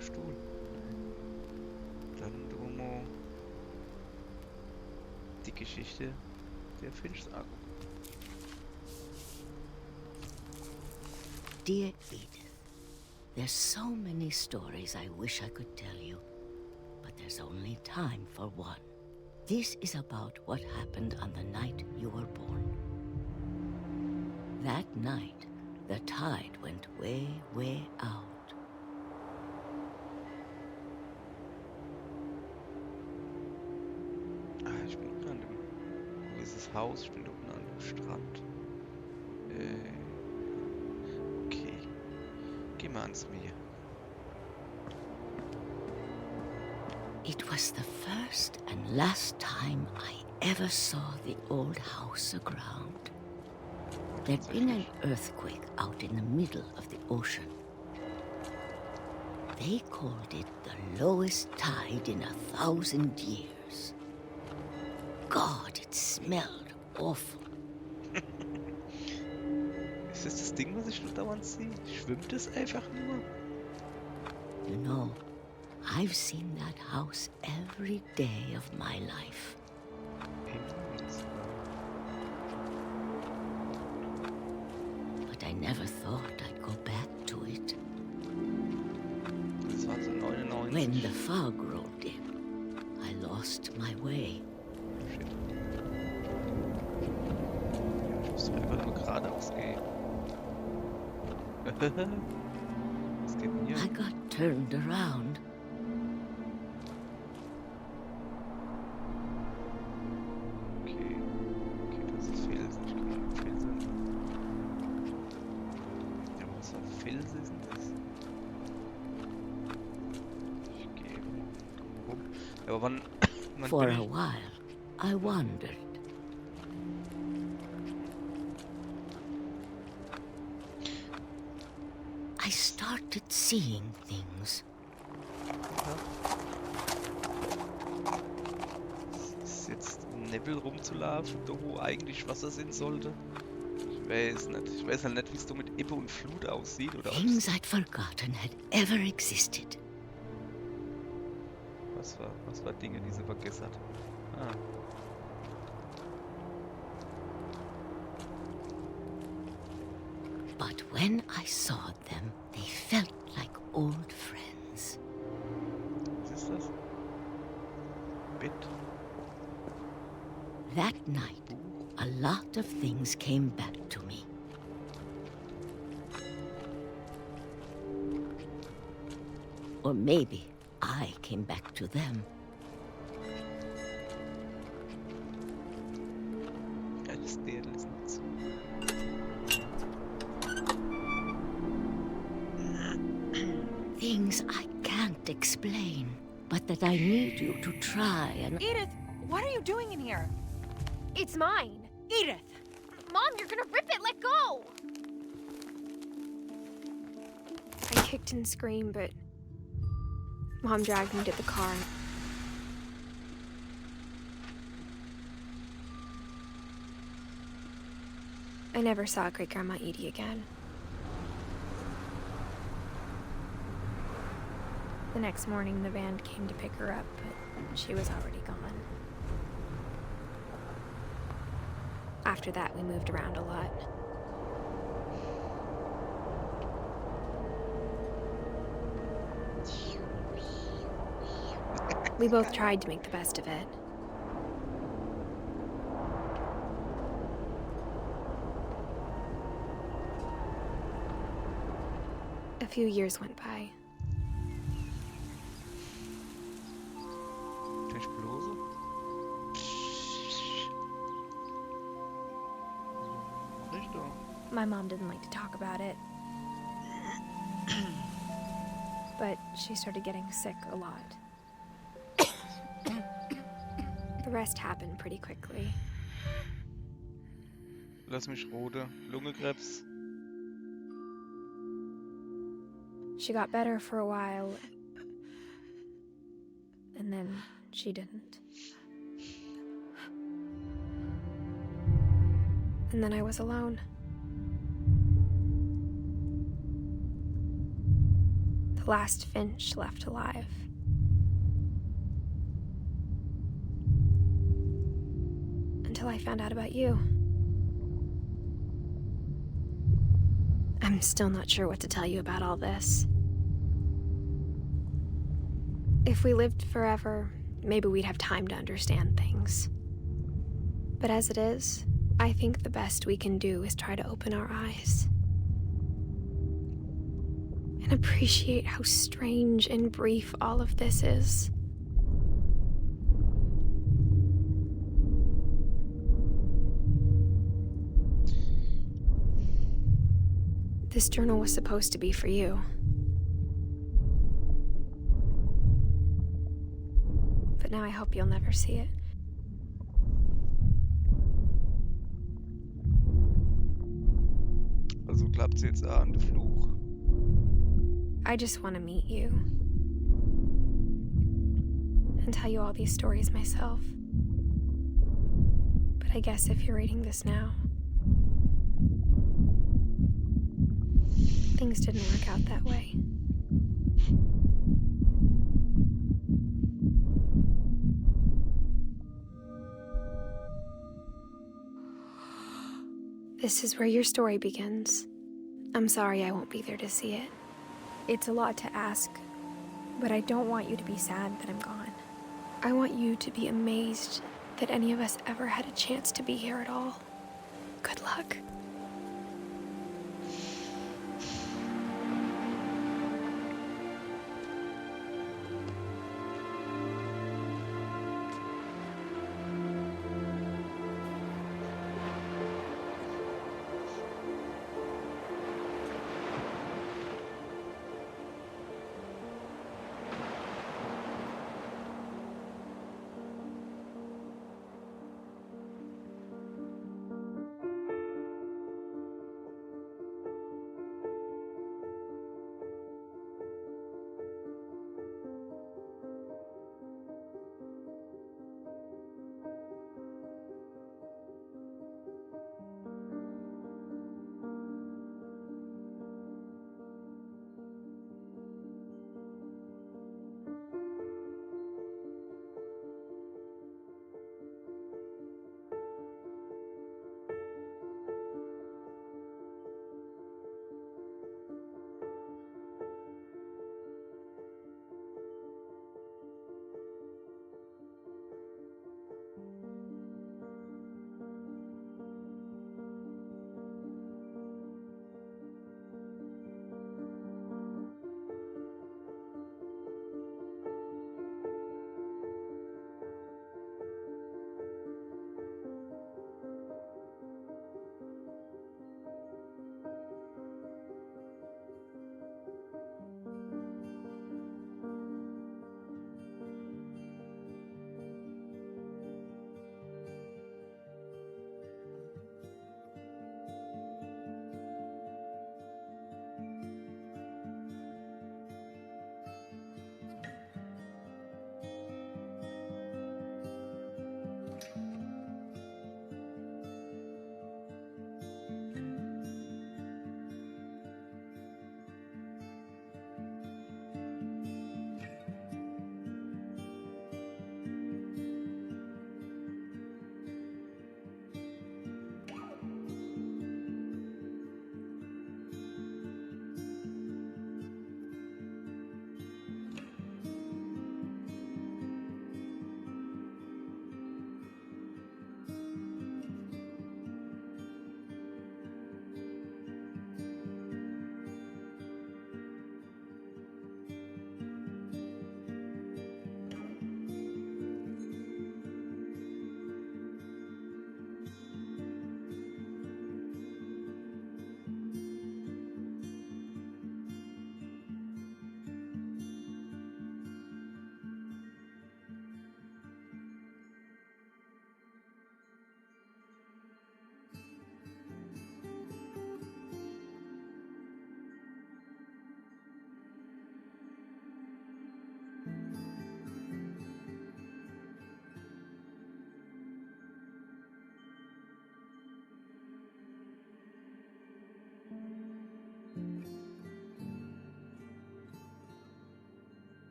Stuhl. Dann tun wir die Geschichte der Finchs angucken. Dear Edith, there's so many stories I wish I could tell you, but there's only time for one. This is about what happened on the night you were born. That night, the tide went way, way out. Ich bin unten an dem... Wo ist das Haus? Ich bin unten an dem Strand. Okay. Geh mal ans Meer. It was the first and last time I ever saw the old house aground. There'd been an earthquake out in the middle of the ocean. They called it the lowest tide in 1,000 years. God, it smelled awful. Ist das das Ding, was ich dauernd sehe? Schwimmt es einfach nur? You know, I've seen that house every day of my life. Penguins. But I never thought I'd go back to it. Das war so 99. When the fog rolled in, I lost my way. Shit. Ich muss einfach nur geradeaus gehen. geht denn hier? I got turned around. Okay. Okay, das ist Felsen. Ich gehe mal auf Felsen. Ja, was für Felsen ist denn das? Ich gehe rum. Ja, aber wann For bin a ich? while, I wondered. I started seeing things. Ist jetzt Neville rumzulaufen, da wo eigentlich Wasser sein sollte? Ich weiß nicht. Ich weiß halt nicht, wie es da mit Ebbe und Flut aussieht oder Things I'd forgotten had ever existed. was war Dinge, die sie vergessen hat. Ah. But when I saw them, they felt like old friends. Was ist das? Bett. That night, a lot of things came back to me. Or maybe I came back to them. Ja, das Dädel ist nicht zu. Things I can't explain, but that I need you to try and... Edith, what are you doing in here? It's mine. Edith! Mom, you're gonna rip it! Let go! I kicked and screamed, but Mom dragged me to the car. I never saw Great Grandma Edie again. The next morning, the van came to pick her up, but she was already gone. After that, we moved around a lot. We both tried to make the best of it. A few years went by. Kann ich Blose? Richtung. My mom didn't like to talk about it. But she started getting sick a lot. The rest happened pretty quickly. Lass mich rote. Lungekrebs. She got better for a while, and then she didn't. And then I was alone. The last Finch left alive. Until I found out about you. I'm still not sure what to tell you about all this. If we lived forever, maybe we'd have time to understand things. But as it is, I think the best we can do is try to open our eyes. And appreciate how strange and brief all of this is. This journal was supposed to be for you. But now I hope you'll never see it. Also klappt sie jetzt an, der Fluch. I just want to meet you. And tell you all these stories myself. But I guess if you're reading this now, things didn't work out that way. This is where your story begins. I'm sorry I won't be there to see it. It's a lot to ask, but I don't want you to be sad that I'm gone. I want you to be amazed that any of us ever had a chance to be here at all. Good luck.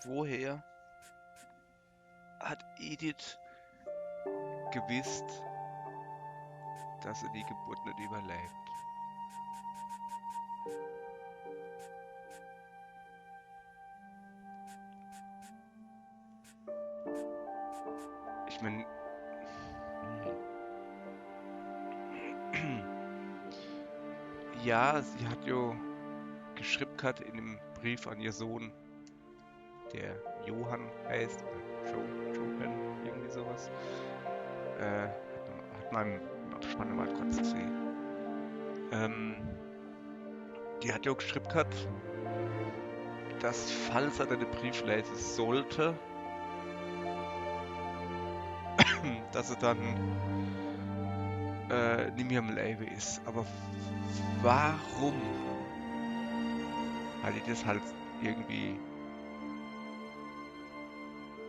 woher hat Edith gewusst, dass sie die Geburt nicht überlebt? Ich meine, ja, sie hat ja geschrieben gehabt in dem Brief an ihr Sohn, der Johann heißt, oder Johann, irgendwie sowas. Hat man im Abspann mal kurz gesehen. Die hat ja auch geschrieben gehabt, dass, falls er den Brief lesen sollte, dass er dann nicht mehr im Leben ist. Aber warum hat die das halt irgendwie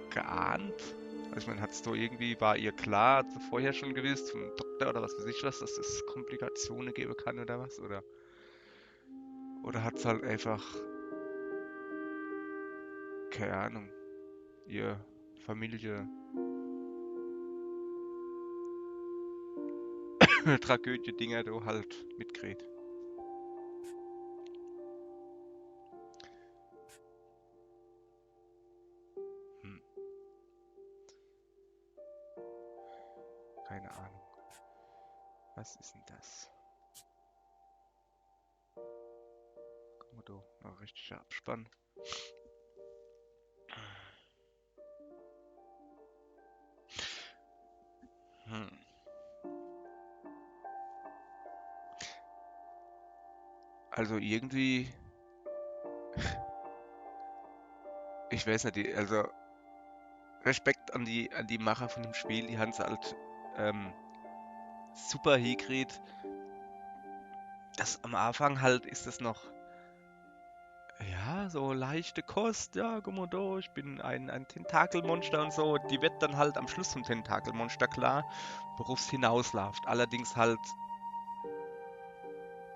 geahnt? Also ich meine, hat es doch irgendwie, war ihr klar, hat sie vorher schon gewusst, vom Doktor oder was weiß ich was, dass es Komplikationen geben kann oder was? Oder hat es halt einfach, keine Ahnung, ihr Familie Tragödie-Dinger da halt mitkriegt. Keine Ahnung. Was ist denn das? Guck mal da, noch richtiger Abspann. Also irgendwie, ich weiß nicht, also Respekt an die Macher von dem Spiel, die haben es halt super hingekriegt. Das am Anfang halt ist es noch, ja, so leichte Kost, ja, guck mal da, ich bin ein Tentakelmonster und so. Die wird dann halt am Schluss vom Tentakelmonster klar, worauf es hinausläuft. Allerdings halt,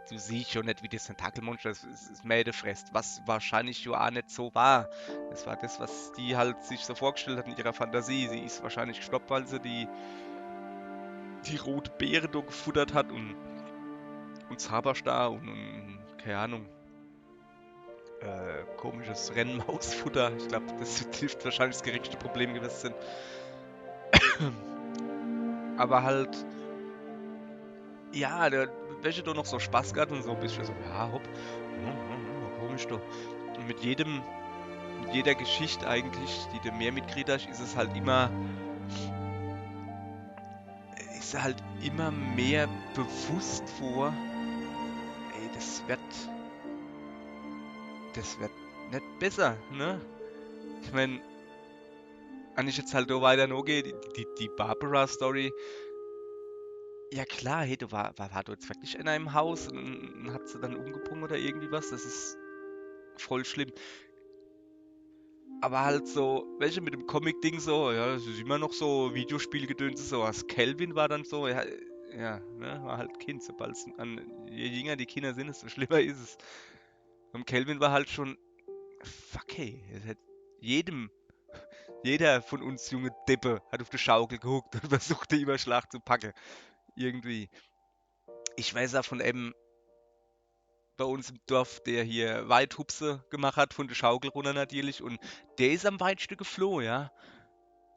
du siehst schon nicht, wie das Tentakelmonster das Mäde frisst, was wahrscheinlich ja auch nicht so war. Das war das, was die halt sich so vorgestellt hat in ihrer Fantasie. Sie ist wahrscheinlich gestoppt, weil sie die rote Beere da gefuttert hat und Zaberstar und keine Ahnung, komisches Rennmausfutter. Ich glaube, das hilft wahrscheinlich das geringste Problem gewesen sind. Aber halt, ja, welche da noch so Spaß gehabt und so ein bisschen so, ja, hopp, komisch doch. Und mit jeder Geschichte eigentlich, die du mehr mitkriegst, ist es halt immer, mehr bewusst vor, ey, das wird nicht besser, ne? Ich meine, wenn ich jetzt halt da weiter noch gehe, die Barbara-Story, ja klar, hey, war du jetzt wirklich in einem Haus und hat sie dann umgebracht oder irgendwie was? Das ist voll schlimm. Aber halt so, welche mit dem Comic-Ding so, ja, das ist immer noch so Videospielgedönse, so was. Kelvin war dann so, ja, ne, war halt Kind, je jünger die Kinder sind, desto schlimmer ist es. Und Kelvin war halt schon, fuck hey, jeder von uns junge Deppe hat auf die Schaukel gehuckt und versucht, den Überschlag zu packen. Irgendwie. Ich weiß auch von einem bei uns im Dorf, der hier Weithupse gemacht hat, von der Schaukel runter natürlich, und der ist am Weitstück geflohen, ja.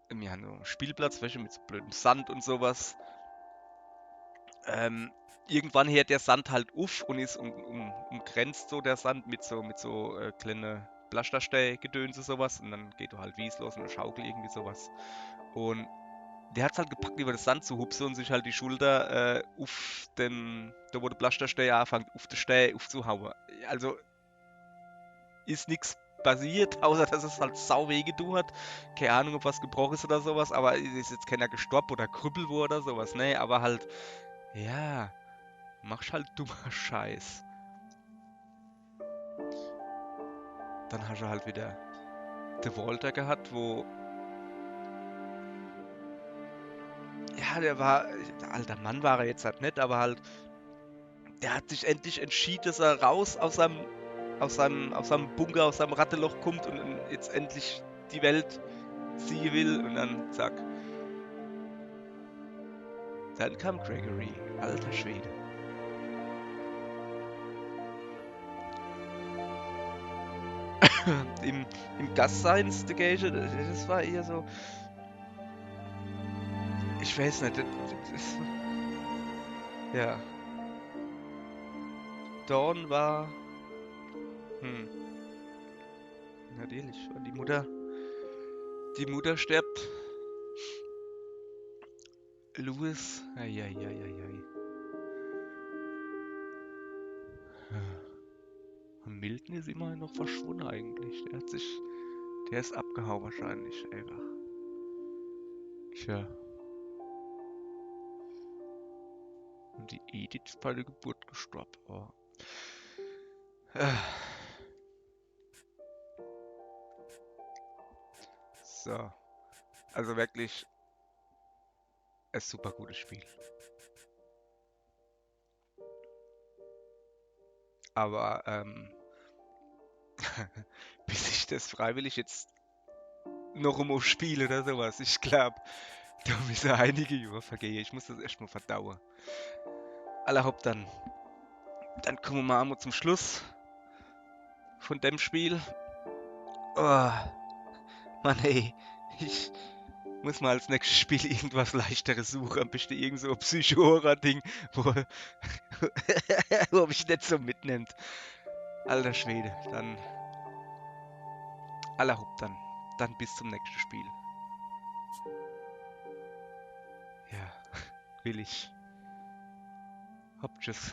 Wir haben so einen Spielplatz, weißt du, mit so blödem Sand und sowas. Irgendwann hört der Sand halt auf und ist umgrenzt so der Sand mit so kleine Pflasterstein-Gedönse sowas, und dann geht du halt Wies los und eine Schaukel, irgendwie sowas. Und der hat's halt gepackt, über das Sand zu hupsen und sich halt die Schulter auf dem, da wo der Pflasterstein anfängt, auf den Stein aufzuhauen. Also ist nichts passiert, außer dass es halt sau weh getan hat. Keine Ahnung, ob was gebrochen ist oder sowas, aber ist jetzt keiner gestorben oder krüppel wurde oder sowas, ne? Aber halt, ja, machst halt dummer Scheiß. Dann hast du halt wieder The Walter gehabt, wo, ja, der alter Mann war er jetzt halt nicht, aber halt, der hat sich endlich entschieden, dass er raus aus seinem aus seinem Bunker, aus seinem Ratteloch kommt und jetzt endlich die Welt sehen will und dann zack. Dann kam Gregory, alter Schwede. Im Gastseins dagegen, das war eher so, ich weiß nicht, ja. Dawn war, natürlich, weil die Mutter stirbt. Louis, eieieiei. Und Milton ist immerhin noch verschwunden eigentlich. Der ist abgehauen wahrscheinlich, einfach. Tja. Und die Edith ist bei der Geburt gestorben. Oh. So. Also wirklich ein super gutes Spiel. Aber bis ich das freiwillig jetzt noch einmal spiele oder sowas, ich glaube, da müssen einige Jahre vergehen. Ich muss das erstmal verdauen. Allerhaupt dann kommen wir mal einmal zum Schluss von dem Spiel. Oh, Mann ey, ich muss mal als nächstes Spiel irgendwas leichteres suchen. Am besten irgend so ein Psycho-Horror-Ding, wo mich nicht so mitnimmt. Alter Schwede, dann allerhaupt dann bis zum nächsten Spiel. Ja, will ich. Hopp, tschüss.